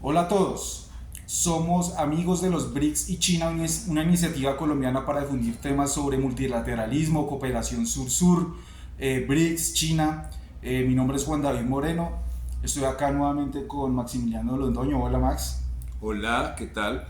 Hola a todos, somos amigos de los BRICS y China, una iniciativa colombiana para difundir temas sobre multilateralismo, cooperación sur-sur, BRICS, China. Mi nombre es Juan David Moreno, estoy acá nuevamente con Maximiliano Londoño. Hola Max. Hola, ¿qué tal?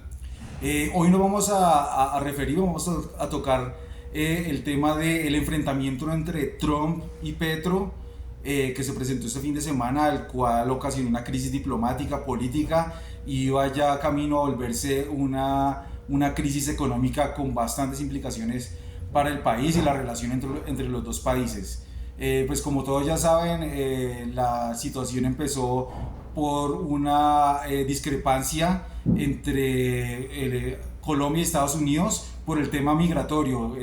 Hoy nos vamos a referir, vamos a tocar el tema del enfrentamiento entre Trump y Petro, que se presentó este fin de semana, el cual ocasionó una crisis diplomática, política, y iba ya camino a volverse una crisis económica con bastantes implicaciones para el país y la relación entre los dos países. Pues como todos ya saben, la situación empezó por una discrepancia entre Colombia y Estados Unidos por el tema migratorio.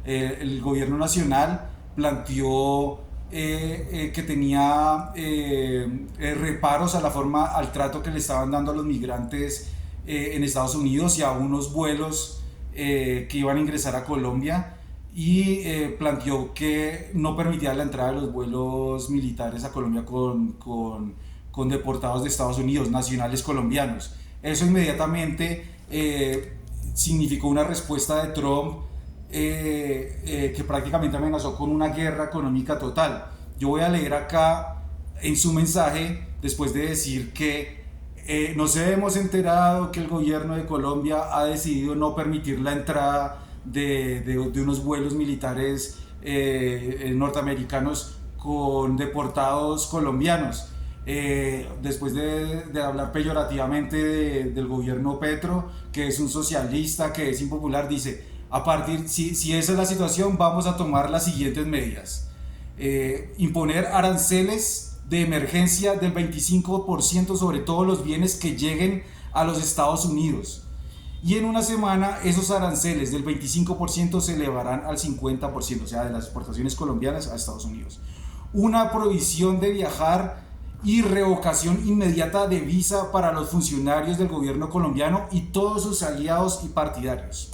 El gobierno nacional planteó que tenía reparos a la forma, al trato que le estaban dando a los migrantes en Estados Unidos y a unos vuelos que iban a ingresar a Colombia, y planteó que no permitía la entrada de los vuelos militares a Colombia con deportados de Estados Unidos, nacionales colombianos. Eso inmediatamente significó una respuesta de Trump que prácticamente amenazó con una guerra económica total. Yo voy a leer acá en su mensaje, después de decir que nos hemos enterado que el gobierno de Colombia ha decidido no permitir la entrada de unos vuelos militares norteamericanos con deportados colombianos. Después de hablar peyorativamente del gobierno Petro, que es un socialista, que es impopular, dice, si esa es la situación, vamos a tomar las siguientes medidas. Imponer aranceles de emergencia del 25% sobre todos los bienes que lleguen a los Estados Unidos. Y en una semana esos aranceles del 25% se elevarán al 50%, o sea, de las exportaciones colombianas a Estados Unidos. Una prohibición de viajar y revocación inmediata de visa para los funcionarios del gobierno colombiano y todos sus aliados y partidarios.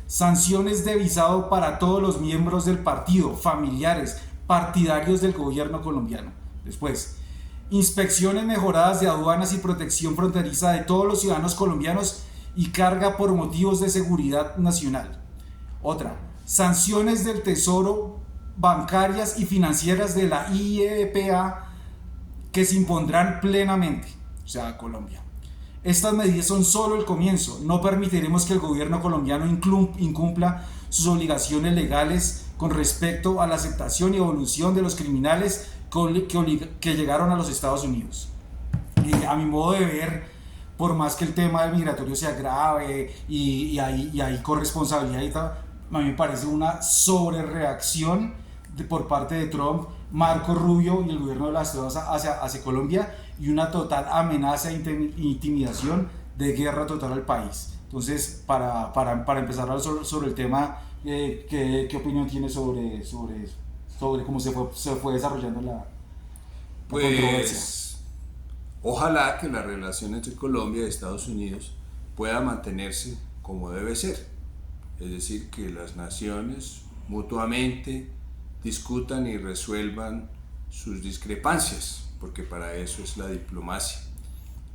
Sanciones de visado para todos los miembros del partido, familiares, partidarios del gobierno colombiano. Después, inspecciones mejoradas de aduanas y protección fronteriza de todos los ciudadanos colombianos y carga por motivos de seguridad nacional. Otra, sanciones del Tesoro bancarias y financieras de la IEPA que se impondrán plenamente, o sea, Colombia. Estas medidas son solo el comienzo. No permitiremos que el gobierno colombiano incumpla sus obligaciones legales con respecto a la aceptación y evolución de los criminales que llegaron a los Estados Unidos. A mi modo de ver, por más que el tema del migratorio sea grave hay corresponsabilidad y tal, a mí me parece una sobrereacción por parte de Trump, Marco Rubio y el gobierno de las Estados hacia Colombia, y una total amenaza e intimidación de guerra total al país. Entonces, para empezar a hablar sobre el tema, ¿qué opinión tiene sobre cómo se fue desarrollando la controversia? Pues ojalá que la relación entre Colombia y Estados Unidos pueda mantenerse como debe ser. Es decir, que las naciones mutuamente discutan y resuelvan sus discrepancias, porque para eso es la diplomacia.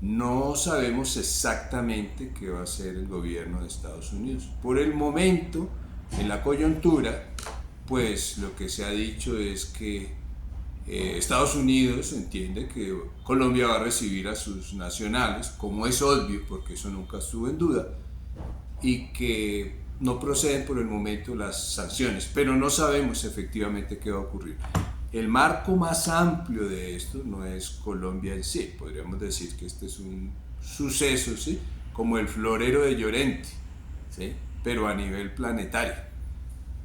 No sabemos exactamente qué va a hacer el gobierno de Estados Unidos. Por el momento, en la coyuntura, pues lo que se ha dicho es que Estados Unidos entiende que Colombia va a recibir a sus nacionales, como es obvio, porque eso nunca estuvo en duda, y que no proceden por el momento las sanciones, pero no sabemos efectivamente qué va a ocurrir. El marco más amplio de esto no es Colombia en sí, podríamos decir que este es un suceso, ¿sí?, como el florero de Llorente, ¿sí?, pero a nivel planetario,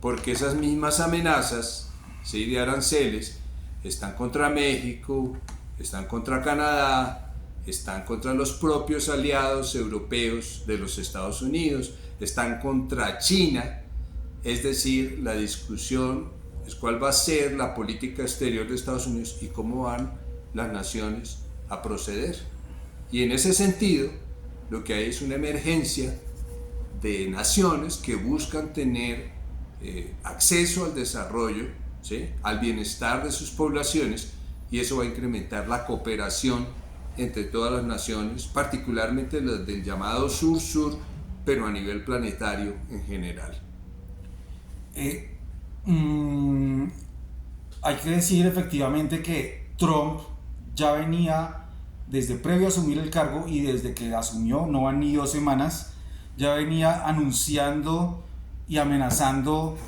porque esas mismas amenazas, ¿sí?, de aranceles están contra México, están contra Canadá, están contra los propios aliados europeos de los Estados Unidos, están contra China. Es decir, la discusión es cuál va a ser la política exterior de Estados Unidos y cómo van las naciones a proceder. Y en ese sentido, lo que hay es una emergencia de naciones que buscan tener acceso al desarrollo, ¿sí?, al bienestar de sus poblaciones, y eso va a incrementar la cooperación entre todas las naciones, particularmente las del llamado sur-sur, pero a nivel planetario en general. Eh, mm, Hay que decir efectivamente que Trump ya venía desde previo a asumir el cargo y desde que asumió, no van ni 2 semanas, ya venía anunciando y amenazando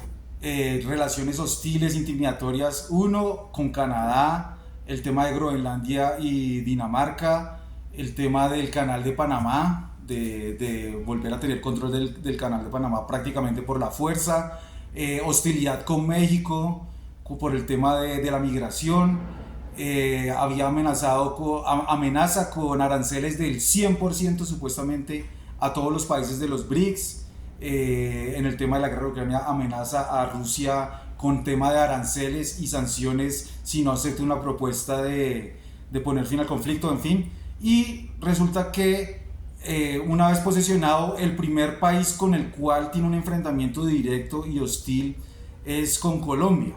relaciones hostiles, intimidatorias, uno con Canadá, el tema de Groenlandia y Dinamarca, el tema del canal de Panamá, de volver a tener control del canal de Panamá prácticamente por la fuerza, hostilidad con México por el tema de la migración, había amenaza con aranceles del 100% supuestamente a todos los países de los BRICS. En el tema de la guerra de Ucrania amenaza a Rusia con tema de aranceles y sanciones si no acepta una propuesta de poner fin al conflicto, en fin. Y resulta que una vez posesionado, el primer país con el cual tiene un enfrentamiento directo y hostil es con Colombia,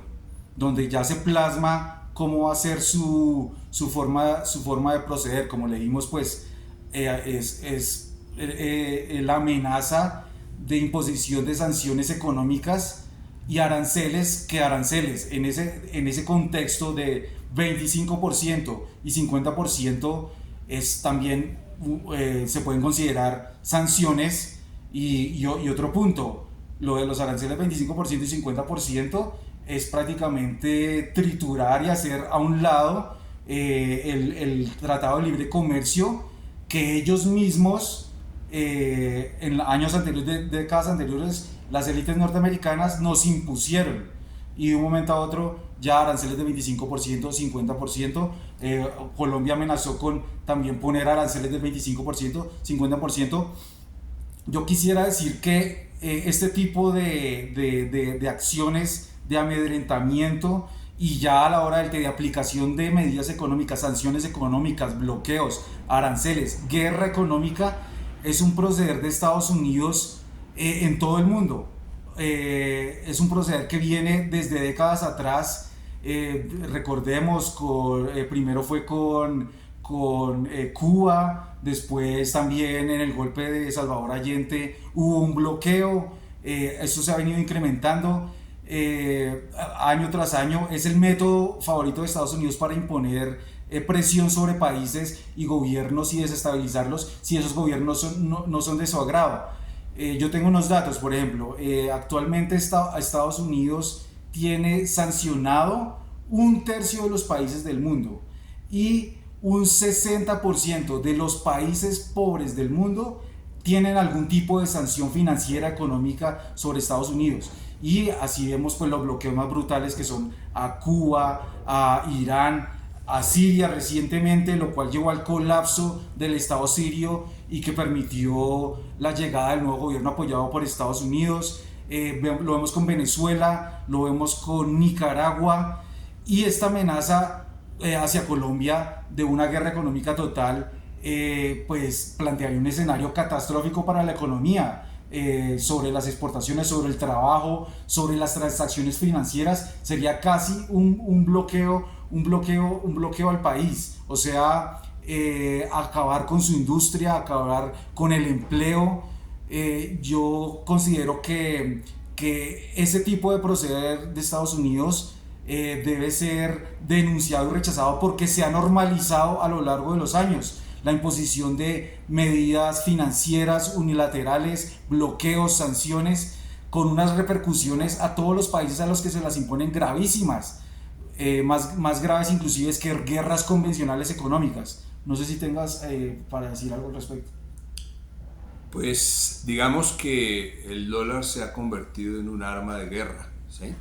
donde ya se plasma cómo va a ser su forma de proceder. Como le dijimos, pues es la amenaza de imposición de sanciones económicas y aranceles, en ese contexto de 25% y 50% es también, se pueden considerar sanciones. Y otro punto, lo de los aranceles 25% y 50% es prácticamente triturar y hacer a un lado el Tratado de Libre Comercio que ellos mismos en años anteriores, décadas anteriores, las élites norteamericanas nos impusieron, y de un momento a otro ya aranceles de 25%, 50%. Colombia amenazó con también poner aranceles del 25%, 50%. Yo quisiera decir que este tipo de acciones de amedrentamiento, y ya a la hora de aplicación de medidas económicas, sanciones económicas, bloqueos, aranceles, guerra económica, es un proceder de Estados Unidos en todo el mundo. Es un proceder que viene desde décadas atrás. Recordemos, primero fue con Cuba, después también en el golpe de Salvador Allende hubo un bloqueo. Esto se ha venido incrementando año tras año. Es el método favorito de Estados Unidos para imponer presión sobre países y gobiernos y desestabilizarlos si esos gobiernos no son de su agrado. Yo tengo unos datos, por ejemplo, actualmente Estados Unidos tiene sancionado 1/3 de los países del mundo, y un 60% de los países pobres del mundo tienen algún tipo de sanción financiera, económica sobre Estados Unidos. Y así vemos pues los bloqueos más brutales, que son a Cuba, a Irán, a Siria recientemente, lo cual llevó al colapso del Estado sirio y que permitió la llegada del nuevo gobierno apoyado por Estados Unidos. Lo vemos con Venezuela, lo vemos con Nicaragua, y esta amenaza hacia Colombia de una guerra económica total pues plantearía un escenario catastrófico para la economía, sobre las exportaciones, sobre el trabajo, sobre las transacciones financieras. Sería casi un bloqueo al país. O sea, acabar con su industria, acabar con el empleo. Yo considero que ese tipo de proceder de Estados Unidos debe ser denunciado y rechazado, porque se ha normalizado a lo largo de los años la imposición de medidas financieras unilaterales, bloqueos, sanciones, con unas repercusiones a todos los países a los que se las imponen gravísimas, más graves inclusive que guerras convencionales económicas. No sé si tengas para decir algo al respecto. Pues digamos que el dólar se ha convertido en un arma de guerra, ¿sí?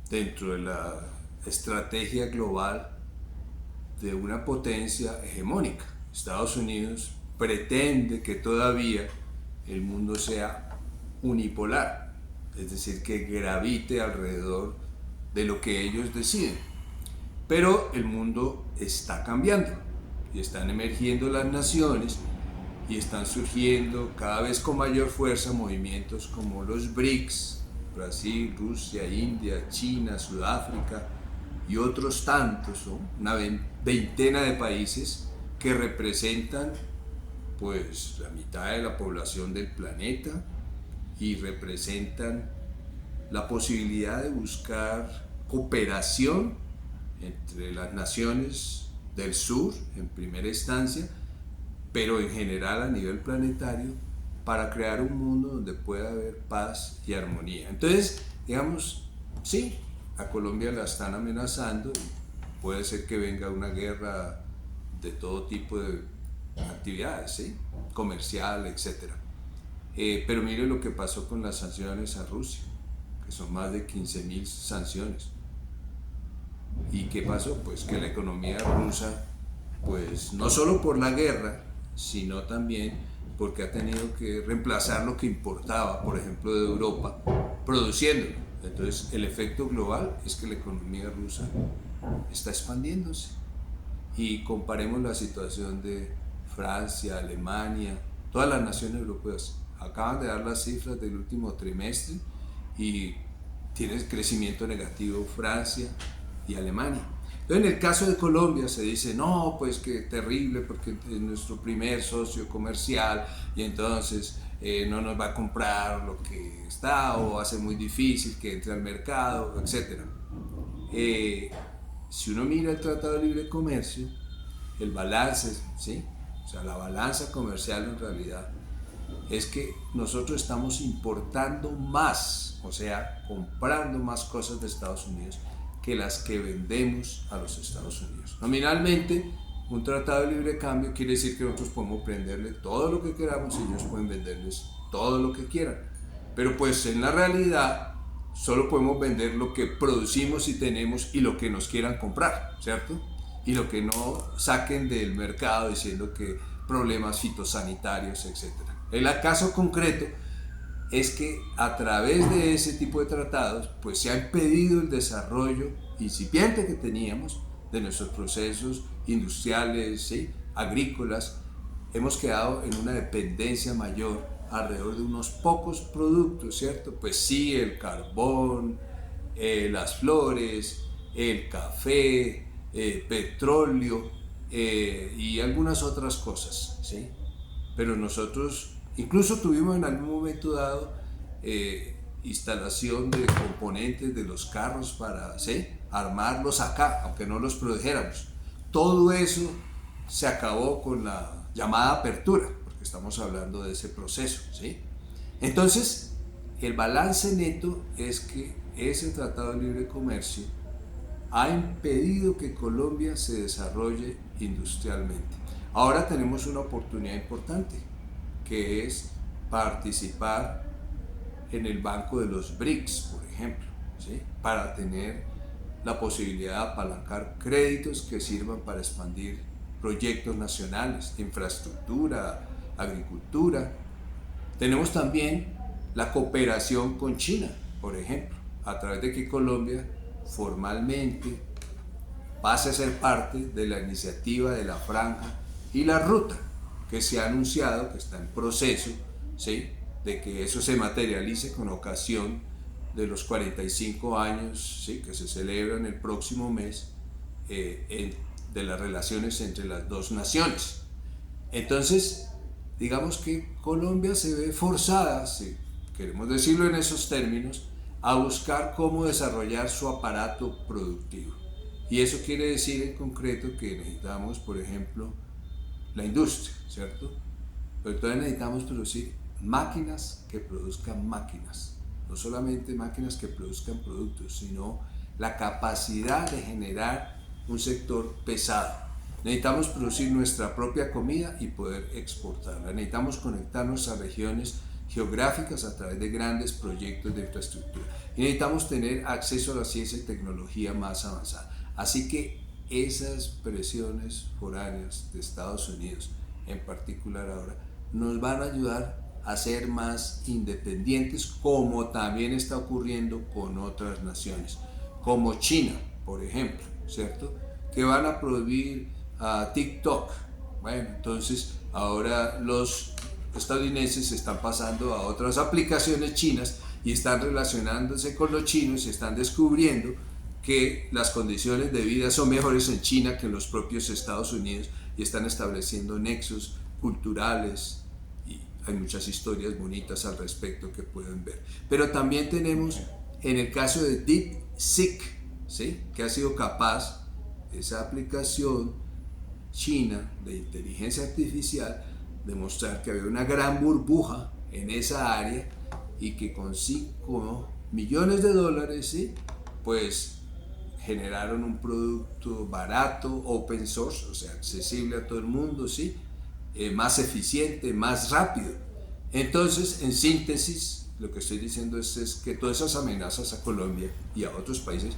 Dentro de la estrategia global de una potencia hegemónica. Estados Unidos pretende que todavía el mundo sea unipolar, es decir, que gravite alrededor de lo que ellos deciden. Pero el mundo está cambiando y están emergiendo las naciones, y están surgiendo cada vez con mayor fuerza movimientos como los BRICS: Brasil, Rusia, India, China, Sudáfrica y otros tantos, ¿no? Una veintena de países que representan pues la mitad de la población del planeta y representan la posibilidad de buscar cooperación entre las naciones del sur en primera instancia, pero en general a nivel planetario, para crear un mundo donde pueda haber paz y armonía. Entonces, digamos, sí, a Colombia la están amenazando, puede ser que venga una guerra de todo tipo de actividades, ¿sí? Comercial, etc. Pero mire lo que pasó con las sanciones a Rusia, que son más de 15.000 sanciones. ¿Y qué pasó? Pues que la economía rusa, pues no solo por la guerra, sino también porque ha tenido que reemplazar lo que importaba, por ejemplo, de Europa, produciéndolo. Entonces, el efecto global es que la economía rusa está expandiéndose. Y comparemos la situación de Francia, Alemania, todas las naciones europeas. Acaban de dar las cifras del último trimestre y tiene crecimiento negativo Francia y Alemania. Entonces, en el caso de Colombia se dice, no, pues que terrible porque es nuestro primer socio comercial y entonces no nos va a comprar lo que está o va a ser muy difícil que entre al mercado, etc. Si uno mira el Tratado de Libre Comercio, el balance, ¿sí? O sea, la balanza comercial en realidad es que nosotros estamos importando más, o sea, comprando más cosas de Estados Unidos que las que vendemos a los Estados Unidos. Nominalmente, un tratado de libre cambio quiere decir que nosotros podemos venderle todo lo que queramos y ellos pueden venderles todo lo que quieran. Pero pues en la realidad solo podemos vender lo que producimos y tenemos y lo que nos quieran comprar, ¿cierto? Y lo que no saquen del mercado diciendo que problemas fitosanitarios, etc. El caso concreto es que a través de ese tipo de tratados pues se ha impedido el desarrollo incipiente que teníamos de nuestros procesos industriales, ¿sí? Agrícolas. Hemos quedado en una dependencia mayor alrededor de unos pocos productos, ¿cierto? Pues sí, el carbón, las flores, el café, petróleo y algunas otras cosas, ¿sí? Pero nosotros incluso tuvimos en algún momento dado instalación de componentes de los carros para, ¿sí? Armarlos acá, aunque no los produjéramos. Todo eso se acabó con la llamada apertura, porque estamos hablando de ese proceso, ¿sí? Entonces, el balance neto es que ese Tratado de Libre Comercio ha impedido que Colombia se desarrolle industrialmente. Ahora tenemos una oportunidad importante, que es participar en el Banco de los BRICS, por ejemplo, ¿sí? Para tener la posibilidad de apalancar créditos que sirvan para expandir proyectos nacionales, infraestructura, agricultura. Tenemos también la cooperación con China, por ejemplo, a través de que Colombia formalmente pase a ser parte de la iniciativa de la Franja y la Ruta, que se ha anunciado, que está en proceso, ¿sí? De que eso se materialice con ocasión de los 45 años, ¿sí? Que se celebran el próximo mes de las relaciones entre las dos naciones. Entonces, digamos que Colombia se ve forzada, si queremos decirlo en esos términos, a buscar cómo desarrollar su aparato productivo. Y eso quiere decir en concreto que necesitamos, por ejemplo, la industria, ¿cierto? Pero entonces necesitamos producir máquinas que produzcan máquinas, no solamente máquinas que produzcan productos, sino la capacidad de generar un sector pesado. Necesitamos producir nuestra propia comida y poder exportarla. Necesitamos conectarnos a regiones geográficas a través de grandes proyectos de infraestructura. Y necesitamos tener acceso a la ciencia y tecnología más avanzada. Así que esas presiones foráneas de Estados Unidos, en particular ahora, nos van a ayudar a ser más independientes, como también está ocurriendo con otras naciones, como China, por ejemplo, ¿cierto? Que van a prohibir TikTok. Bueno, entonces ahora los estadounidenses se están pasando a otras aplicaciones chinas y están relacionándose con los chinos y están descubriendo que las condiciones de vida son mejores en China que en los propios Estados Unidos, y están estableciendo nexos culturales y hay muchas historias bonitas al respecto que pueden ver. Pero también tenemos en el caso de DeepSeek, ¿sí?, que ha sido capaz, esa aplicación china de inteligencia artificial, de mostrar que había una gran burbuja en esa área y que con 5 millones de dólares, ¿sí?, pues generaron un producto barato, open source, o sea, accesible a todo el mundo, ¿sí?, más eficiente, más rápido. Entonces, en síntesis, lo que estoy diciendo es que todas esas amenazas a Colombia y a otros países,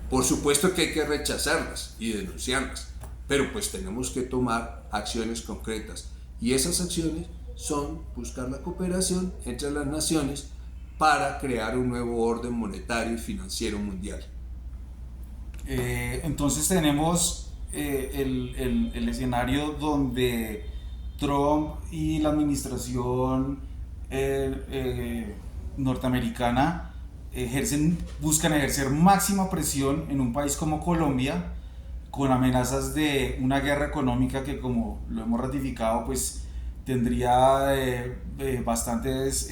por supuesto que hay que rechazarlas y denunciarlas, pero pues tenemos que tomar acciones concretas, y esas acciones son buscar la cooperación entre las naciones para crear un nuevo orden monetario y financiero mundial. Entonces tenemos el escenario donde Trump y la administración norteamericana buscan ejercer máxima presión en un país como Colombia, con amenazas de una guerra económica que, como lo hemos ratificado, pues tendría bastantes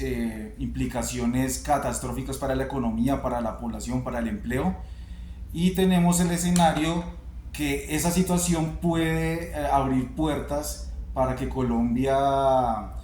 implicaciones catastróficas para la economía, para la población, para el empleo. Y tenemos el escenario que esa situación puede abrir puertas para que Colombia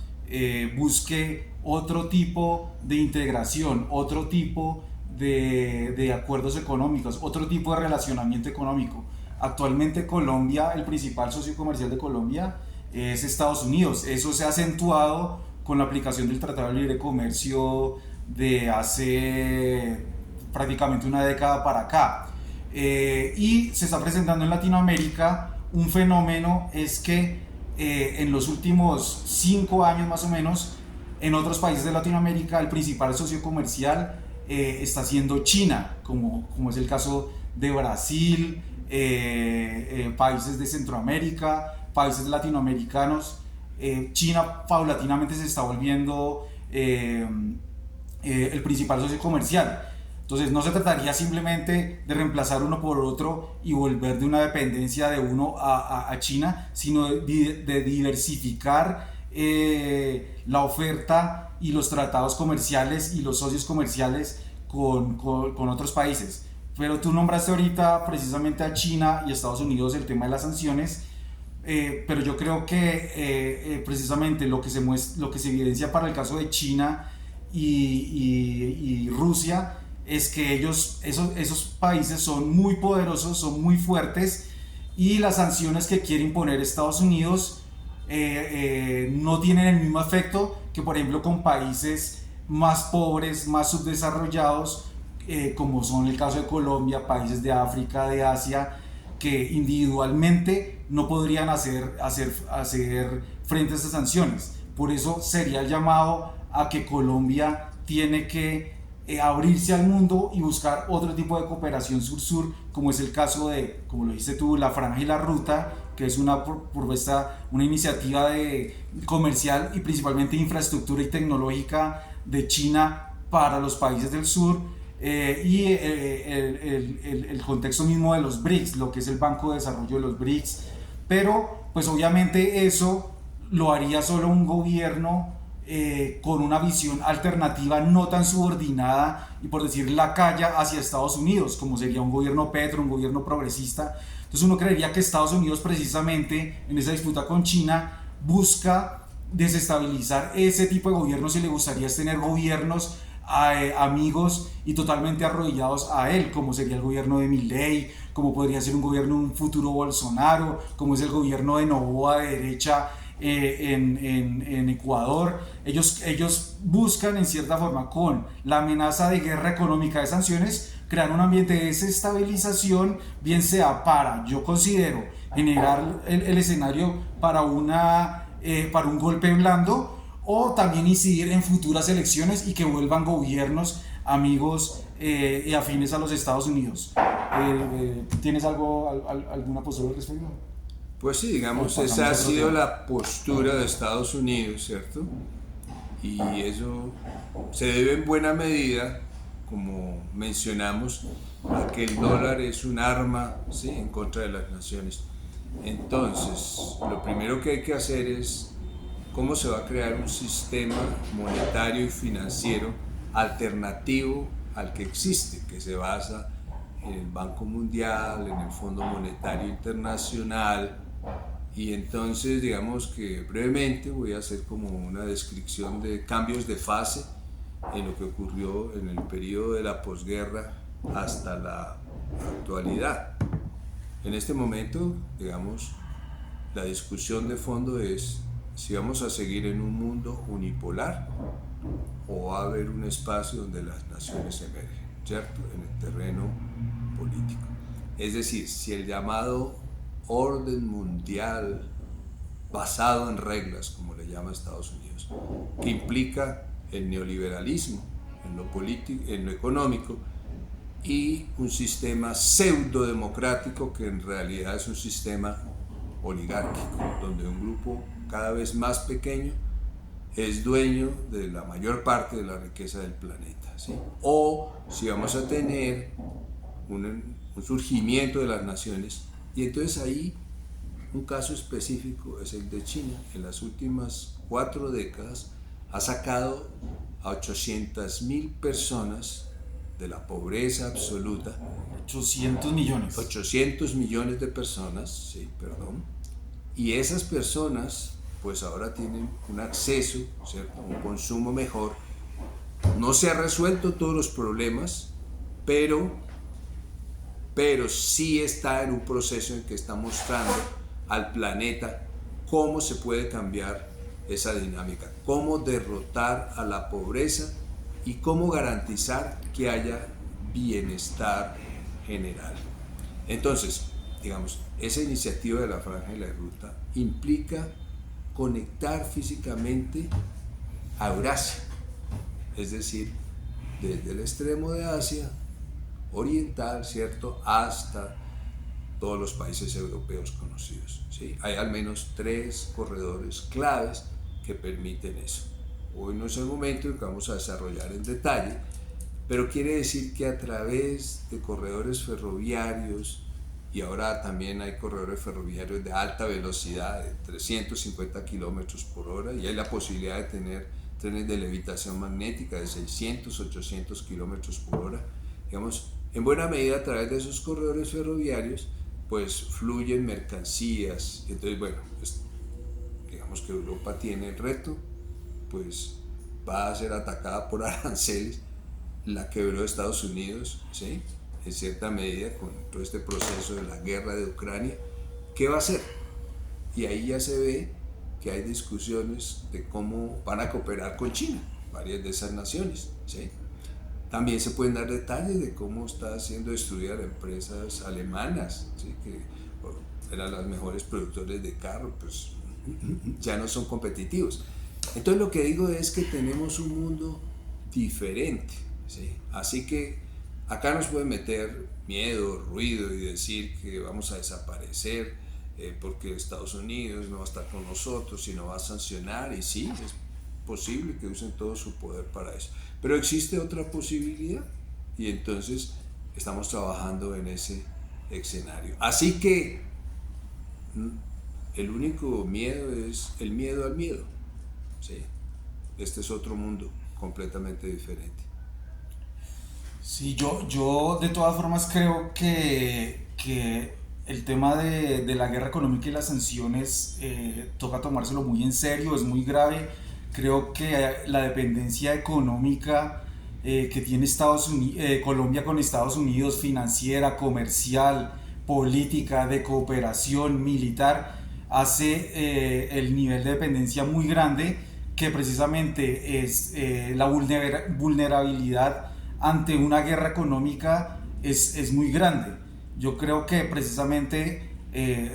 busque otro tipo de integración, otro tipo de acuerdos económicos, otro tipo de relacionamiento económico. Actualmente Colombia, el principal socio comercial de Colombia es Estados Unidos. Eso se ha acentuado con la aplicación del Tratado de Libre Comercio de hace prácticamente una década para acá. Y se está presentando en Latinoamérica un fenómeno, es que en los últimos 5 años más o menos, en otros países de Latinoamérica el principal socio comercial está siendo China, como es el caso de Brasil, países de Centroamérica, países latinoamericanos. China paulatinamente se está volviendo el principal socio comercial. Entonces no se trataría simplemente de reemplazar uno por otro y volver de una dependencia de uno a China, sino de diversificar la oferta y los tratados comerciales y los socios comerciales con otros países. Pero tú nombraste ahorita precisamente a China y Estados Unidos el tema de las sanciones, pero yo creo que precisamente lo que se evidencia para el caso de China y Rusia es que esos países son muy poderosos, son muy fuertes, y las sanciones que quiere imponer Estados Unidos no tienen el mismo efecto que, por ejemplo, con países más pobres, más subdesarrollados, como son el caso de Colombia, países de África, de Asia, que individualmente no podrían hacer frente a estas sanciones. Por eso sería el llamado a que Colombia tiene que abrirse al mundo y buscar otro tipo de cooperación sur-sur, como es el caso de, como lo dijiste tú, la Franja y la Ruta, que es una iniciativa comercial y principalmente infraestructura y tecnológica de China para los países del sur, y el contexto mismo de los BRICS, lo que es el Banco de Desarrollo de los BRICS. Pero pues obviamente eso lo haría solo un gobierno con una visión alternativa, no tan subordinada y, por decir, lacaya hacia Estados Unidos, como sería un gobierno Petro, un gobierno progresista. Entonces uno creería que Estados Unidos, precisamente en esa disputa con China, busca desestabilizar ese tipo de gobiernos, y le gustaría tener gobiernos amigos y totalmente arrodillados a él, como sería el gobierno de Milei, como podría ser un gobierno de un futuro Bolsonaro, como es el gobierno de Noboa de derecha en Ecuador. Ellos buscan, en cierta forma, con la amenaza de guerra económica, de sanciones, crear un ambiente de desestabilización, bien sea para, yo considero, generar el escenario para un golpe blando, o también incidir en futuras elecciones y que vuelvan gobiernos amigos y afines a los Estados Unidos. ¿Tienes alguna postura al respecto? Pues sí, digamos, esa ha sido la postura de Estados Unidos, ¿cierto? Y eso se debe en buena medida, como mencionamos, a que el dólar es un arma, ¿sí?, en contra de las naciones. Entonces, lo primero que hay que hacer es cómo se va a crear un sistema monetario y financiero alternativo al que existe, que se basa en el Banco Mundial, en el Fondo Monetario Internacional. Y entonces, digamos que brevemente voy a hacer como una descripción de cambios de fase en lo que ocurrió en el periodo de la posguerra hasta la actualidad. En este momento, digamos, la discusión de fondo es si vamos a seguir en un mundo unipolar o va a haber un espacio donde las naciones emergen, ¿cierto? En el terreno político. Es decir, si el llamado orden mundial basado en reglas, como le llama Estados Unidos, que implica el neoliberalismo en lo político, en lo económico, y un sistema pseudo democrático que en realidad es un sistema oligárquico, donde un grupo cada vez más pequeño es dueño de la mayor parte de la riqueza del planeta, ¿sí? O si vamos a tener un surgimiento de las naciones, y entonces ahí un caso específico es el de China. En las últimas 4 décadas ha sacado a 800.000 personas de la pobreza absoluta. 800 millones. 800 millones de personas, sí, perdón. Y esas personas pues ahora tienen un acceso, ¿cierto?, un consumo mejor. No se han resuelto todos los problemas, pero sí está en un proceso en que está mostrando al planeta cómo se puede cambiar esa dinámica, cómo derrotar a la pobreza y cómo garantizar que haya bienestar general. Entonces, digamos, esa iniciativa de la Franja de la Ruta implica conectar físicamente a Eurasia, es decir, desde el extremo de Asia oriental, ¿cierto?, hasta todos los países europeos conocidos, ¿sí? Hay al menos 3 corredores claves que permiten eso. Hoy no es el momento que vamos a desarrollar en detalle, pero quiere decir que a través de corredores ferroviarios, y ahora también hay corredores ferroviarios de alta velocidad, de 350 kilómetros por hora, y hay la posibilidad de tener trenes de levitación magnética de 600, 800 kilómetros por hora. Digamos, en buena medida a través de esos corredores ferroviarios, pues fluyen mercancías. Entonces, bueno, pues, digamos que Europa tiene el reto, pues va a ser atacada por aranceles, la quebró Estados Unidos, ¿sí?, en cierta medida con todo este proceso de la guerra de Ucrania. ¿Qué va a hacer? Y ahí ya se ve que hay discusiones de cómo van a cooperar con China, varias de esas naciones, ¿sí? También se pueden dar detalles de cómo está siendo destruida las empresas alemanas, ¿sí?, que eran las mejores productores de carros, pues ya no son competitivos. Entonces lo que digo es que tenemos un mundo diferente, ¿sí? Así que acá nos puede meter miedo, ruido y decir que vamos a desaparecer porque Estados Unidos no va a estar con nosotros y no va a sancionar, y sí, es posible que usen todo su poder para eso. Pero existe otra posibilidad y entonces estamos trabajando en ese escenario. Así que el único miedo es el miedo al miedo, ¿sí? Este es otro mundo completamente diferente. Sí, yo de todas formas creo que el tema de la guerra económica y las sanciones toca tomárselo muy en serio, es muy grave. Creo que la dependencia económica que tiene Colombia con Estados Unidos, financiera, comercial, política, de cooperación, militar, hace el nivel de dependencia muy grande, que precisamente es la vulnerabilidad ante una guerra económica es muy grande. Yo creo que precisamente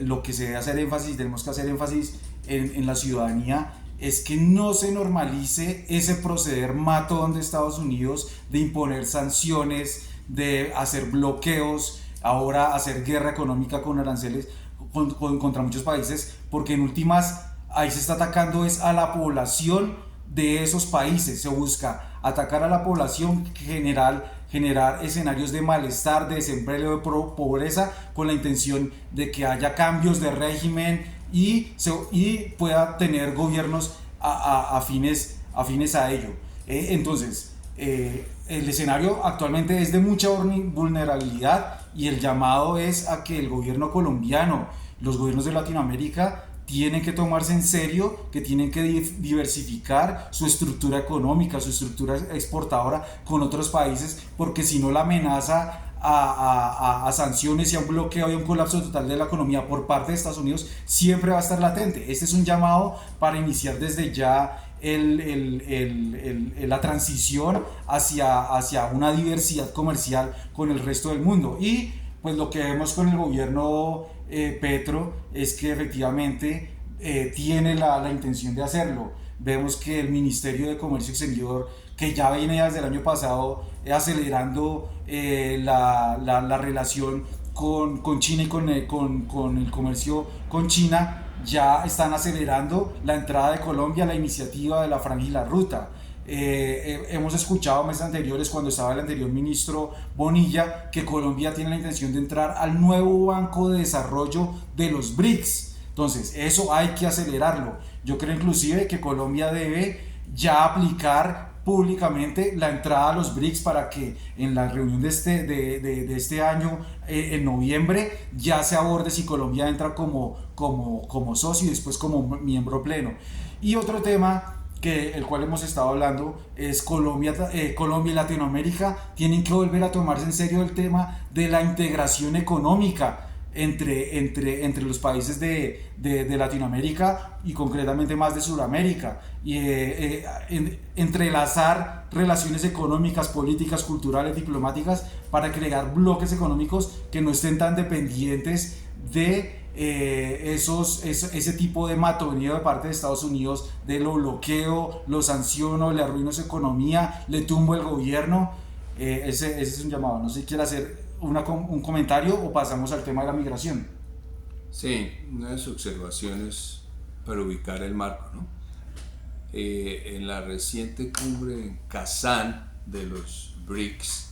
lo que se debe hacer énfasis, tenemos que hacer énfasis en la ciudadanía, es que no se normalice ese proceder matón de Estados Unidos de imponer sanciones, de hacer bloqueos, ahora hacer guerra económica con aranceles contra muchos países, porque en últimas ahí se está atacando es a la población de esos países. Se busca atacar a la población general generar escenarios de malestar, de desempleo, de pobreza, con la intención de que haya cambios de régimen y pueda tener gobiernos afines a ello. El escenario actualmente es de mucha vulnerabilidad y el llamado es a que el gobierno colombiano, los gobiernos de Latinoamérica tienen que tomarse en serio, que tienen que diversificar su estructura económica, su estructura exportadora con otros países, porque si no la amenaza a sanciones y a un bloqueo y a un colapso total de la economía por parte de Estados Unidos siempre va a estar latente. Este es un llamado para iniciar desde ya la transición hacia una diversidad comercial con el resto del mundo. Y pues lo que vemos con el gobierno Petro es que efectivamente tiene la intención de hacerlo. Vemos que el Ministerio de Comercio Exterior, que ya viene desde el año pasado acelerando la relación con China y con el comercio con China, ya están acelerando la entrada de Colombia a la iniciativa de la Franja y la Ruta. Hemos escuchado meses anteriores, cuando estaba el anterior ministro Bonilla, que Colombia tiene la intención de entrar al nuevo Banco de Desarrollo de los BRICS. Entonces, eso hay que acelerarlo. Yo creo inclusive que Colombia debe ya aplicar públicamente la entrada a los BRICS para que en la reunión de este año, en noviembre, ya se aborde si Colombia entra como socio y después como miembro pleno. Y otro tema el cual hemos estado hablando es Colombia y Latinoamérica tienen que volver a tomarse en serio el tema de la integración económica entre los países de Latinoamérica y concretamente más de Sudamérica, y entrelazar relaciones económicas, políticas, culturales, diplomáticas, para crear bloques económicos que no estén tan dependientes de ese tipo de matoneo de parte de Estados Unidos, de lo bloqueo, lo sanciono, le arruino su economía, le tumbo el gobierno. Ese es un llamado. No sé si quiere hacer un comentario o pasamos al tema de la migración. Sí, unas observaciones para ubicar el marco, ¿no? En la reciente cumbre en Kazán de los BRICS,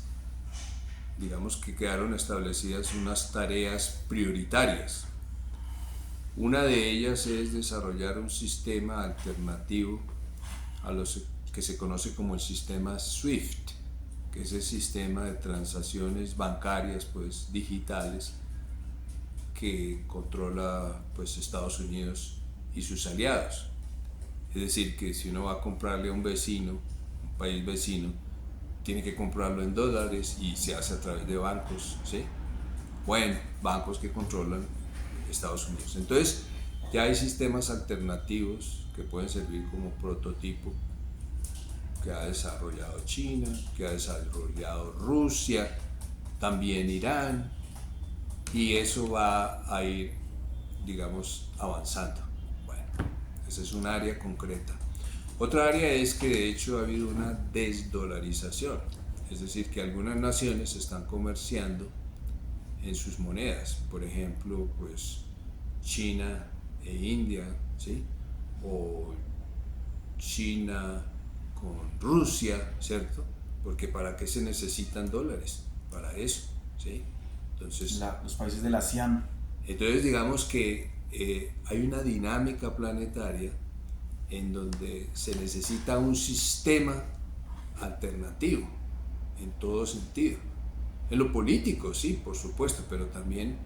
digamos que quedaron establecidas unas tareas prioritarias. Una de ellas es desarrollar un sistema alternativo a los que se conoce como el sistema SWIFT, que es el sistema de transacciones bancarias pues digitales que controla pues Estados Unidos y sus aliados. Es decir, que si uno va a comprarle a un vecino, un país vecino, tiene que comprarlo en dólares y se hace a través de bancos, ¿sí? Bueno, bancos que controlan Estados Unidos. Entonces, ya hay sistemas alternativos que pueden servir como prototipo que ha desarrollado China, que ha desarrollado Rusia, también Irán, y eso va a ir, digamos, avanzando. Bueno, esa es un área concreta. Otra área es que de hecho ha habido una desdolarización, es decir, que algunas naciones están comerciando en sus monedas, por ejemplo, pues China e India, ¿sí? O China con Rusia, ¿cierto? Porque ¿para qué se necesitan dólares? Para eso, ¿sí? Entonces, los países de la ASEAN. Entonces digamos que hay una dinámica planetaria en donde se necesita un sistema alternativo en todo sentido. En lo político, sí, por supuesto, pero también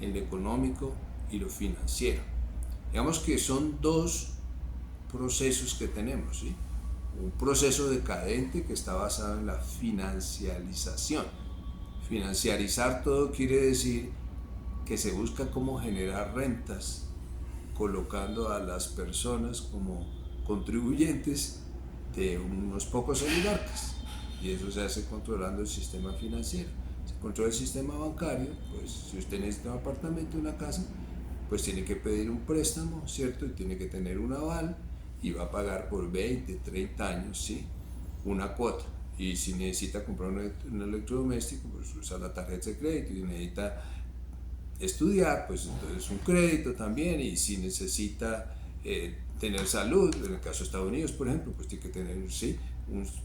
en lo económico y lo financiero. Digamos que son dos procesos que tenemos, ¿sí? Un proceso decadente que está basado en la financiarización. Financiarizar todo quiere decir que se busca cómo generar rentas colocando a las personas como contribuyentes de unos pocos oligarcas, y eso se hace controlando el sistema financiero. Se controla el sistema bancario, pues si usted necesita un apartamento, una casa, pues tiene que pedir un préstamo, ¿cierto? Y tiene que tener un aval y va a pagar por 20, 30 años, ¿sí? Una cuota. Y si necesita comprar un electrodoméstico, pues usa la tarjeta de crédito. Y necesita estudiar, pues entonces un crédito también. Y si necesita tener salud, en el caso de Estados Unidos, por ejemplo, pues tiene que tener, ¿sí?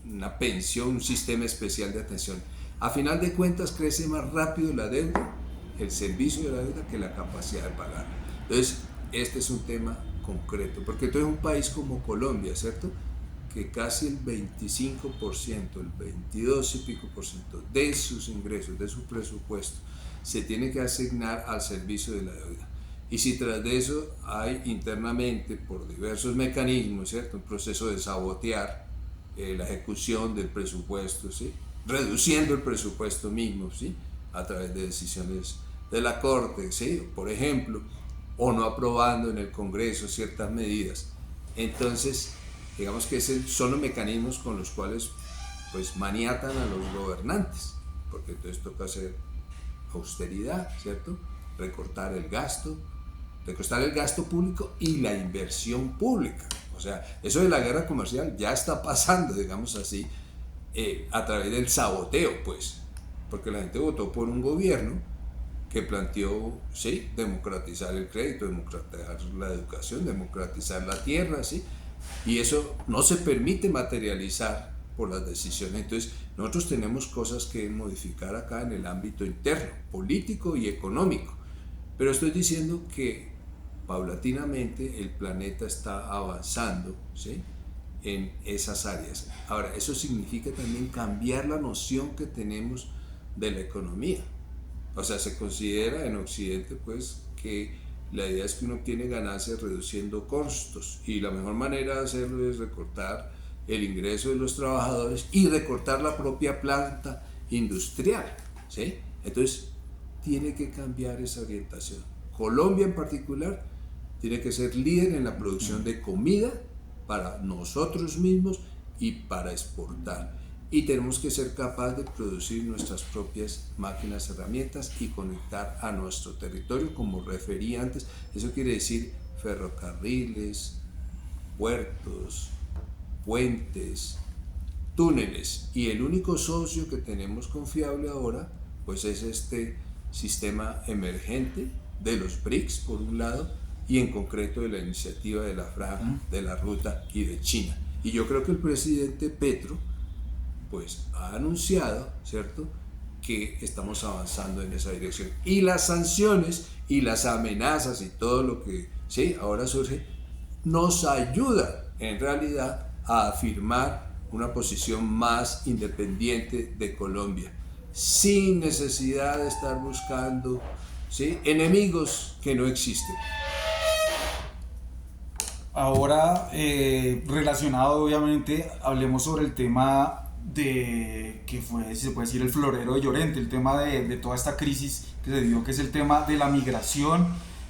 Una pensión, un sistema especial de atención. A final de cuentas crece más rápido la deuda, el servicio de la deuda, que la capacidad de pagar. Entonces, este es un tema concreto, porque entonces un país como Colombia, ¿cierto?, que casi el 25%, el 22 y pico por ciento de sus ingresos, de su presupuesto, se tiene que asignar al servicio de la deuda. Y si tras de eso hay internamente, por diversos mecanismos, ¿cierto?, un proceso de sabotear la ejecución del presupuesto, ¿sí?, reduciendo el presupuesto mismo, ¿sí?, a través de decisiones de la Corte, ¿sí?, por ejemplo, o no aprobando en el Congreso ciertas medidas. Entonces, digamos que esos son los mecanismos con los cuales pues maniatan a los gobernantes, porque entonces toca hacer austeridad, ¿cierto?, recortar el gasto público y la inversión pública. O sea, eso de la guerra comercial ya está pasando, digamos así, a través del saboteo, pues, porque la gente votó por un gobierno que planteó, sí, democratizar el crédito, democratizar la educación, democratizar la tierra, ¿sí?, y eso no se permite materializar por las decisiones. Entonces, nosotros tenemos cosas que modificar acá en el ámbito interno, político y económico, pero estoy diciendo que paulatinamente el planeta está avanzando, ¿sí?, en esas áreas. Ahora, eso significa también cambiar la noción que tenemos de la economía. O sea, se considera en Occidente pues que la idea es que uno obtiene ganancias reduciendo costos, y la mejor manera de hacerlo es recortar el ingreso de los trabajadores y recortar la propia planta industrial, ¿sí? Entonces, tiene que cambiar esa orientación. Colombia en particular tiene que ser líder en la producción de comida para nosotros mismos y para exportar. Y tenemos que ser capaces de producir nuestras propias máquinas, herramientas y conectar a nuestro territorio, como referí antes. Eso quiere decir ferrocarriles, puertos, puentes, túneles. Y el único socio que tenemos confiable ahora pues es este sistema emergente de los BRICS, por un lado, y en concreto de la iniciativa de la Franja, de la Ruta y de China. Y yo creo que el presidente Petro pues ha anunciado, ¿cierto?, que estamos avanzando en esa dirección. Y las sanciones y las amenazas y todo lo que, sí, ahora surge, nos ayuda en realidad a afirmar una posición más independiente de Colombia, sin necesidad de estar buscando, ¿sí?, enemigos que no existen. Ahora, relacionado obviamente, hablemos sobre el tema de que fue, si se puede decir, el florero de Llorente, el tema de toda esta crisis que se dio, que es el tema de la migración,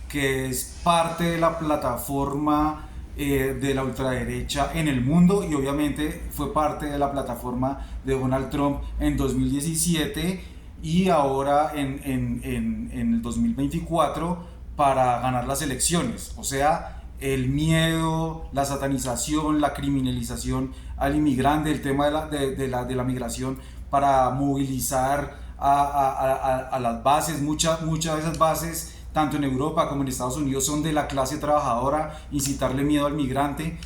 que es parte de la plataforma de la ultraderecha en el mundo, y obviamente fue parte de la plataforma de Donald Trump en 2017 y ahora en el 2024 para ganar las elecciones. O sea, el miedo, la satanización, la criminalización al inmigrante, el tema de la migración para movilizar a las bases. Muchas de esas bases, tanto en Europa como en Estados Unidos, son de la clase trabajadora, incitarle miedo al migrante.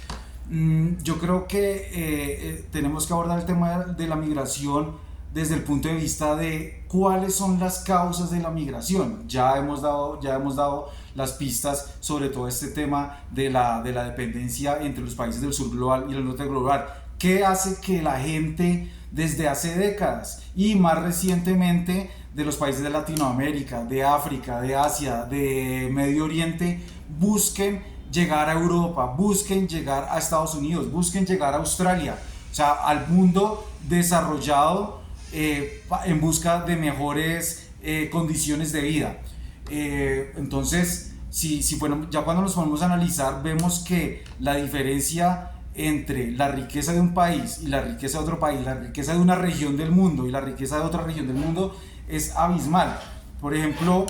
Yo creo que tenemos que abordar el tema de la migración desde el punto de vista de cuáles son las causas de la migración. Ya hemos dado las pistas sobre todo este tema de la dependencia entre los países del sur global y el norte global. ¿Qué hace que la gente desde hace décadas y más recientemente de los países de Latinoamérica, de África, de Asia, de Medio Oriente busquen llegar a Europa, busquen llegar a Estados Unidos, busquen llegar a Australia, o sea, al mundo desarrollado en busca de mejores condiciones de vida? Entonces, bueno, ya cuando nos ponemos a analizar, vemos que la diferencia entre la riqueza de un país y la riqueza de otro país, la riqueza de una región del mundo y la riqueza de otra región del mundo es abismal. Por ejemplo,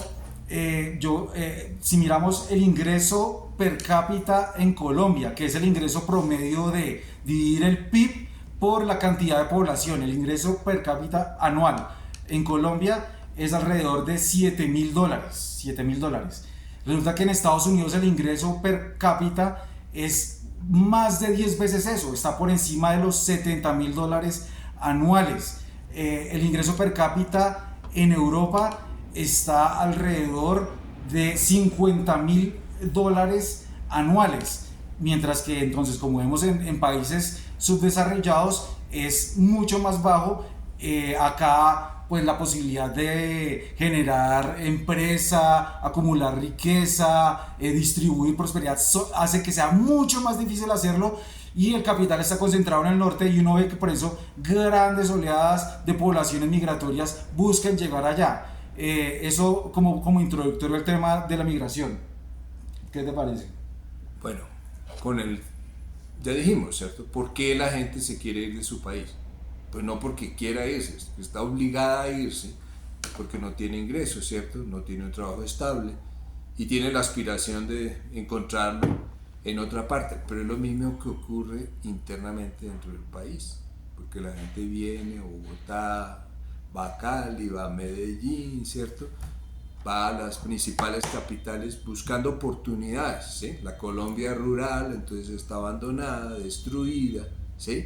si miramos el ingreso per cápita en Colombia, que es el ingreso promedio de dividir el PIB por la cantidad de población, el ingreso per cápita anual en Colombia es alrededor de $7,000. Resulta que en Estados Unidos el ingreso per cápita es más de 10 veces eso, está por encima de los $70,000 anuales. el ingreso per cápita en Europa está alrededor de $50.000 anuales, mientras que entonces, como vemos en países subdesarrollados, es mucho más bajo. Acá pues la posibilidad de generar empresa, acumular riqueza, distribuir prosperidad hace que sea mucho más difícil hacerlo, y el capital está concentrado en el norte, y uno ve que por eso grandes oleadas de poblaciones migratorias buscan llegar allá. Eso como introductorio al tema de la migración. ¿Qué te parece? Bueno, ya dijimos, ¿cierto? ¿Por qué la gente se quiere ir de su país? Pues no porque quiera irse, está obligada a irse porque no tiene ingresos, ¿cierto? No tiene un trabajo estable y tiene la aspiración de encontrarlo en otra parte. Pero es lo mismo que ocurre internamente dentro del país, porque la gente viene a Bogotá, va a Cali, va a Medellín, ¿cierto? Va a las principales capitales buscando oportunidades, ¿sí? La Colombia rural entonces está abandonada, destruida, ¿sí?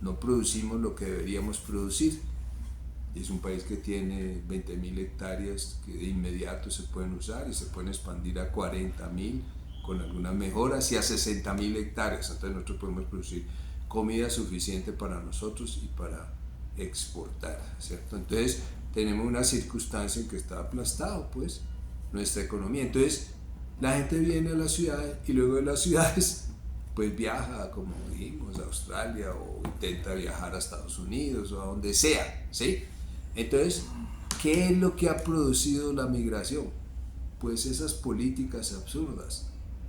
No producimos lo que deberíamos producir. Es un país que tiene 20.000 hectáreas que de inmediato se pueden usar y se pueden expandir a 40.000 con algunas mejoras y a 60.000 hectáreas. Entonces nosotros podemos producir comida suficiente para nosotros y para exportar, ¿cierto? Entonces tenemos una circunstancia en que está aplastado pues nuestra economía. Entonces la gente viene a las ciudades y luego de las ciudades pues viaja, como dijimos, a Australia o intenta viajar a Estados Unidos o a donde sea, ¿sí? Entonces, ¿qué es lo que ha producido la migración? Pues esas políticas absurdas,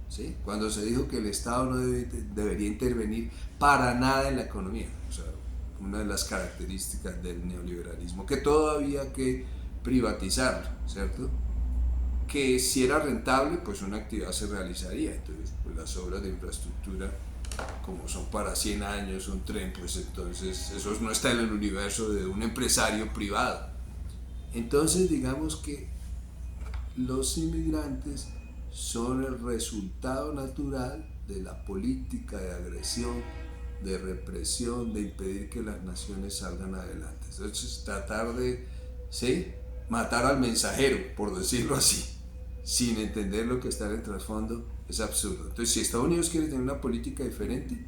¿sí? Cuando se dijo que el Estado no debería intervenir para nada en la economía, o sea, una de las características del neoliberalismo, que todo había que privatizarlo, ¿cierto? Que si era rentable, pues una actividad se realizaría. Entonces, pues las obras de infraestructura, como son para 100 años, un tren, pues entonces eso no está en el universo de un empresario privado. Entonces, digamos que los inmigrantes son el resultado natural de la política de agresión, de represión, de impedir que las naciones salgan adelante. Entonces, tratar de, ¿sí?, matar al mensajero, por decirlo así, sin entender lo que está en el trasfondo, es absurdo. Entonces, si Estados Unidos quiere tener una política diferente,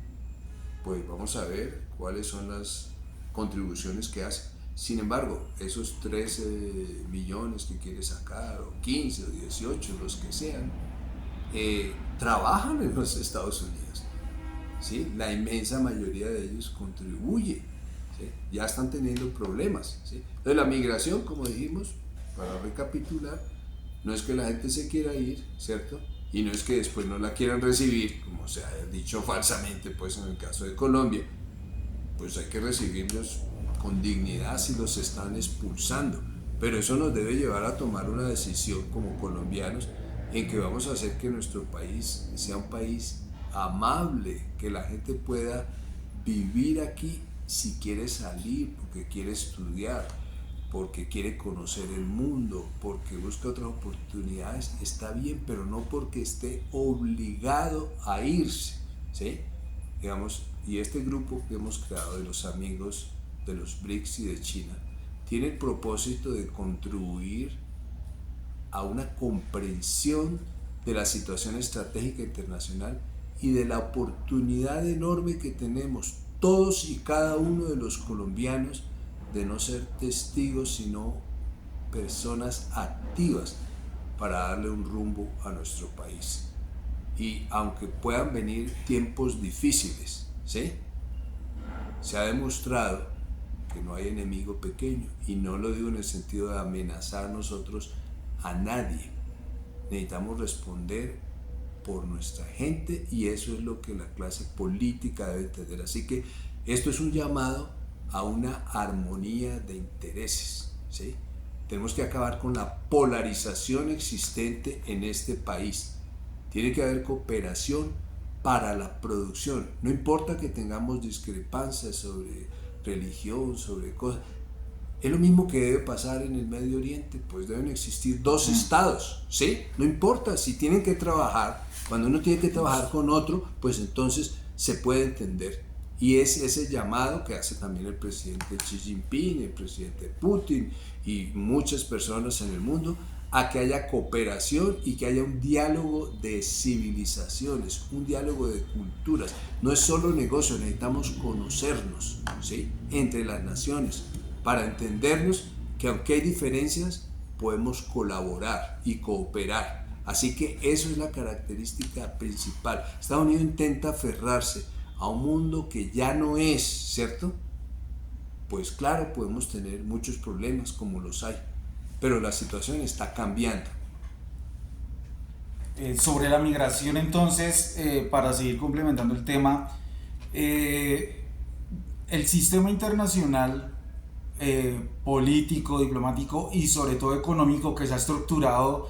pues vamos a ver cuáles son las contribuciones que hace. Sin embargo, esos 13 millones que quiere sacar, o 15 o 18, los que sean, trabajan en los Estados Unidos, ¿sí? La inmensa mayoría de ellos contribuye, ¿sí? Ya están teniendo problemas, ¿sí? Entonces, la migración, como dijimos, para recapitular, no es que la gente se quiera ir, ¿cierto? Y no es que después no la quieran recibir, como se ha dicho falsamente, pues en el caso de Colombia, pues hay que recibirlos con dignidad si los están expulsando. Pero eso nos debe llevar a tomar una decisión como colombianos en que vamos a hacer que nuestro país sea un país amable, que la gente pueda vivir aquí si quiere salir, porque quiere estudiar, porque quiere conocer el mundo, porque busca otras oportunidades, está bien, pero no porque esté obligado a irse, ¿sí? Digamos, y este grupo que hemos creado de los amigos de los BRICS y de China tiene el propósito de contribuir a una comprensión de la situación estratégica internacional y de la oportunidad enorme que tenemos todos y cada uno de los colombianos de no ser testigos, sino personas activas para darle un rumbo a nuestro país. Y aunque puedan venir tiempos difíciles, ¿sí?, se ha demostrado que no hay enemigo pequeño, y no lo digo en el sentido de amenazar nosotros a nadie. Necesitamos responder por nuestra gente, y eso es lo que la clase política debe entender. Así que esto es un llamado a una armonía de intereses, ¿sí? Tenemos que acabar con la polarización existente en este país. Tiene que haber cooperación para la producción. No importa que tengamos discrepancias sobre religión, sobre cosas. Es lo mismo que debe pasar en el Medio Oriente, pues deben existir dos estados, ¿sí? No importa si tienen que trabajar, cuando uno tiene que trabajar con otro, pues entonces se puede entender. Y es ese llamado que hace también el presidente Xi Jinping, el presidente Putin y muchas personas en el mundo, a que haya cooperación y que haya un diálogo de civilizaciones, un diálogo de culturas. No es solo negocio, necesitamos conocernos, ¿sí?, entre las naciones para entendernos que aunque hay diferencias, podemos colaborar y cooperar. Así que eso es la característica principal. Estados Unidos intenta aferrarse a un mundo que ya no es, ¿cierto? Pues claro, podemos tener muchos problemas como los hay, pero la situación está cambiando. Sobre la migración, entonces, para seguir complementando el tema, el sistema internacional político, diplomático y sobre todo económico que se ha estructurado,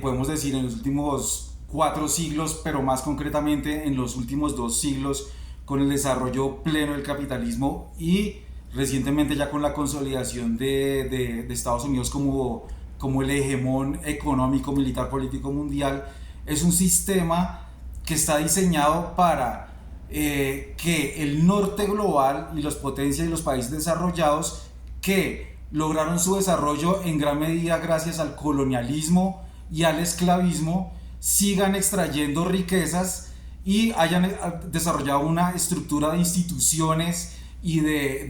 podemos decir, en los últimos 4 siglos, pero más concretamente en los últimos 2 siglos, con el desarrollo pleno del capitalismo y recientemente ya con la consolidación de Estados Unidos como el hegemón económico, militar, político mundial. Es un sistema que está diseñado para que el norte global y las potencias y los países desarrollados que lograron su desarrollo en gran medida gracias al colonialismo y al esclavismo sigan extrayendo riquezas y hayan desarrollado una estructura de instituciones y de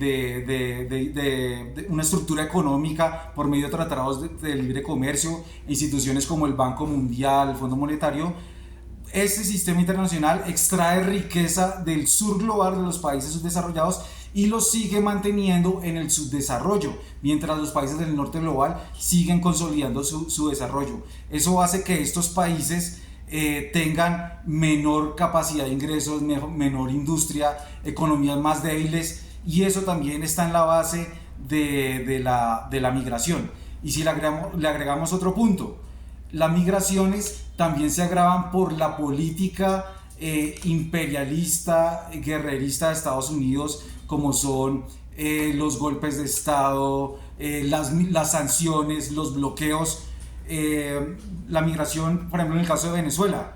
una estructura económica por medio de tratados de libre comercio, instituciones como el Banco Mundial, el Fondo Monetario. Este sistema internacional extrae riqueza del sur global de los países subdesarrollados y los sigue manteniendo en el subdesarrollo, mientras los países del norte global siguen consolidando su desarrollo. Eso hace que estos países tengan menor capacidad de ingresos, menor industria, economías más débiles, y eso también está en la base de la migración. Y si le agregamos otro punto, las migraciones también se agravan por la política imperialista, guerrerista de Estados Unidos, como son los golpes de Estado, las sanciones, los bloqueos. La migración, por ejemplo, en el caso de Venezuela,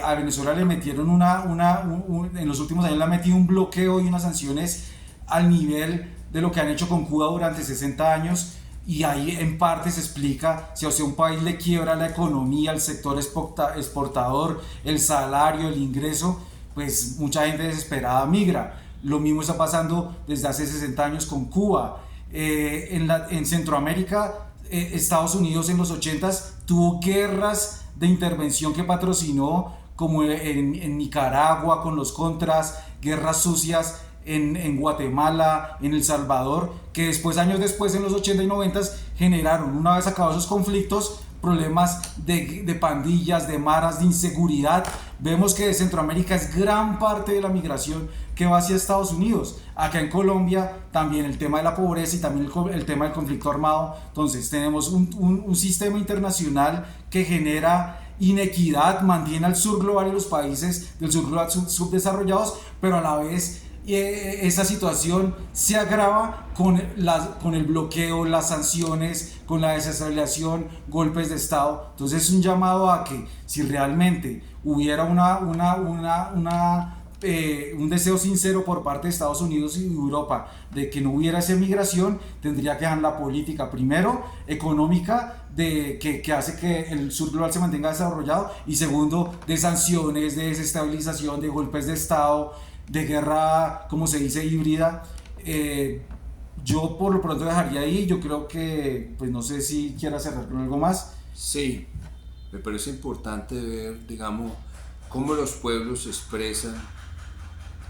a Venezuela le metieron en los últimos años le han metido un bloqueo y unas sanciones al nivel de lo que han hecho con Cuba durante 60 años, y ahí en parte se explica si a usted un país le quiebra la economía, el sector exportador, el salario, el ingreso, pues mucha gente desesperada migra. Lo mismo está pasando desde hace 60 años con Cuba. En Centroamérica, Estados Unidos en los 80s tuvo guerras de intervención que patrocinó, como en Nicaragua con los Contras, guerras sucias en Guatemala, en El Salvador, que después, años después, en los 80 y 90, generaron, una vez acabados esos conflictos, problemas de pandillas, de maras, de inseguridad. Vemos que de Centroamérica es gran parte de la migración que va hacia Estados Unidos. Acá en Colombia también el tema de la pobreza y también el tema del conflicto armado. Entonces tenemos un sistema internacional que genera inequidad, mantiene al sur global y los países del sur global subdesarrollados, pero a la vez esa situación se agrava con el bloqueo, las sanciones, con la desestabilización, golpes de Estado. Entonces es un llamado a que si realmente hubiera un deseo sincero por parte de Estados Unidos y Europa de que no hubiera esa migración, tendría que dejar la política, primero, económica, que hace que el sur global se mantenga desarrollado, y segundo, de sanciones, de desestabilización, de golpes de Estado, de guerra, como se dice, híbrida. Yo por lo pronto dejaría ahí. Yo creo que, pues no sé si quiera cerrar con algo más. Sí, me parece importante ver, digamos, cómo los pueblos expresan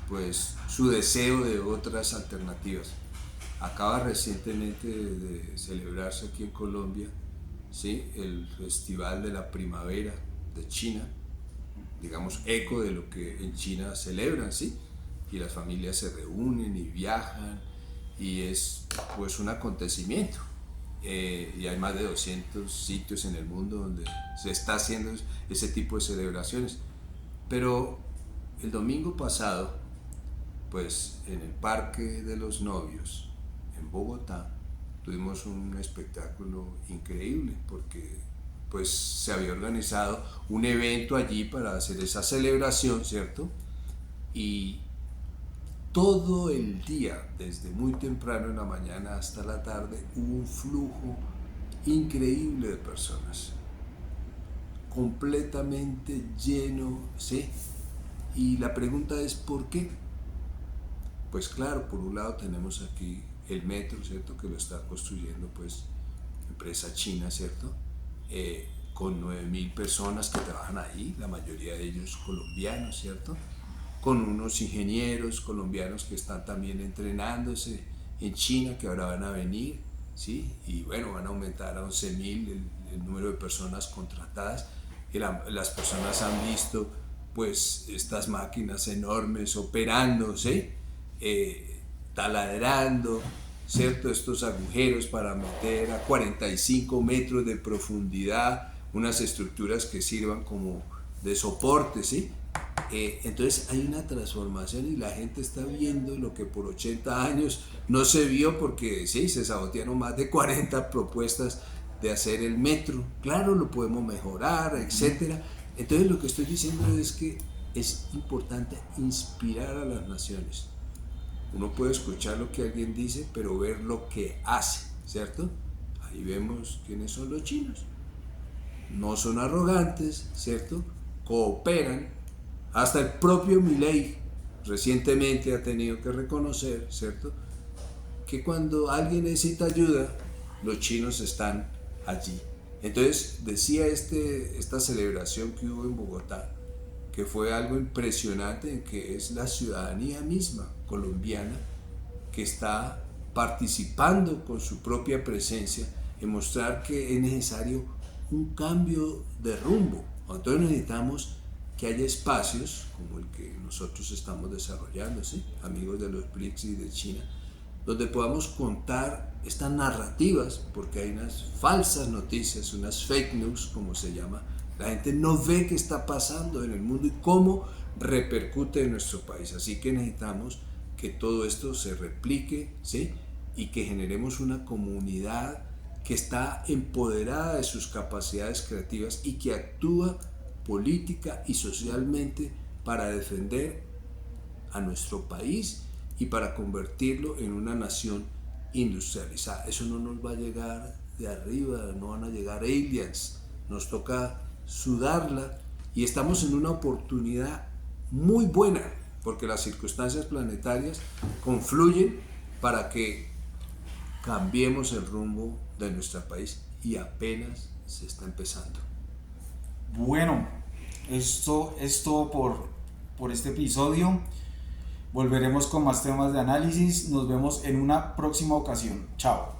pues su deseo de otras alternativas. Acaba recientemente de celebrarse aquí en Colombia, ¿sí?, el Festival de la Primavera de China, digamos, eco de lo que en China celebran, ¿sí? Y las familias se reúnen y viajan, y es pues un acontecimiento. Y hay más de 200 sitios en el mundo donde se está haciendo ese tipo de celebraciones. Pero el domingo pasado, pues en el Parque de los Novios, en Bogotá, tuvimos un espectáculo increíble, porque pues se había organizado un evento allí para hacer esa celebración, ¿cierto? Y todo el día, desde muy temprano en la mañana hasta la tarde, hubo un flujo increíble de personas, completamente lleno, ¿sí? Y la pregunta es, ¿por qué? Pues claro, por un lado tenemos aquí el metro, ¿cierto? Que lo está construyendo, pues, empresa china, ¿cierto? Con 9.000 personas que trabajan ahí, la mayoría de ellos colombianos, ¿cierto? Con unos ingenieros colombianos que están también entrenándose en China, que ahora van a venir, ¿sí? Y bueno, van a aumentar a 11.000 el número de personas contratadas. Las personas han visto pues estas máquinas enormes operando, ¿sí? Taladrando, ¿cierto? Estos agujeros para meter a 45 metros de profundidad unas estructuras que sirvan como de soporte, ¿sí? Entonces hay una transformación y la gente está viendo lo que por 80 años no se vio porque sí, se sabotearon más de 40 propuestas de hacer el metro. Claro, lo podemos mejorar, etcétera. Entonces lo que estoy diciendo es que es importante inspirar a las naciones. Uno puede escuchar lo que alguien dice, pero ver lo que hace, ¿cierto? Ahí vemos quiénes son los chinos. No son arrogantes, ¿cierto? Cooperan. Hasta el propio Milei recientemente ha tenido que reconocer, ¿cierto?, que cuando alguien necesita ayuda, los chinos están allí. Entonces decía esta celebración que hubo en Bogotá, que fue algo impresionante, que es la ciudadanía misma colombiana que está participando con su propia presencia en mostrar que es necesario un cambio de rumbo. Entonces necesitamos que haya espacios como el que nosotros estamos desarrollando, ¿sí? Amigos de los BRICS y de China, donde podamos contar estas narrativas, porque hay unas falsas noticias, unas fake news, como se llama. La gente no ve qué está pasando en el mundo y cómo repercute en nuestro país. Así que necesitamos que todo esto se replique, ¿sí? Y que generemos una comunidad que está empoderada de sus capacidades creativas y que actúa política y socialmente para defender a nuestro país y para convertirlo en una nación industrializada. Eso no nos va a llegar de arriba, no van a llegar aliens, nos toca sudarla y estamos en una oportunidad muy buena porque las circunstancias planetarias confluyen para que cambiemos el rumbo de nuestro país y apenas se está empezando. Bueno, esto es todo por este episodio. Volveremos con más temas de análisis. Nos vemos en una próxima ocasión. Chao.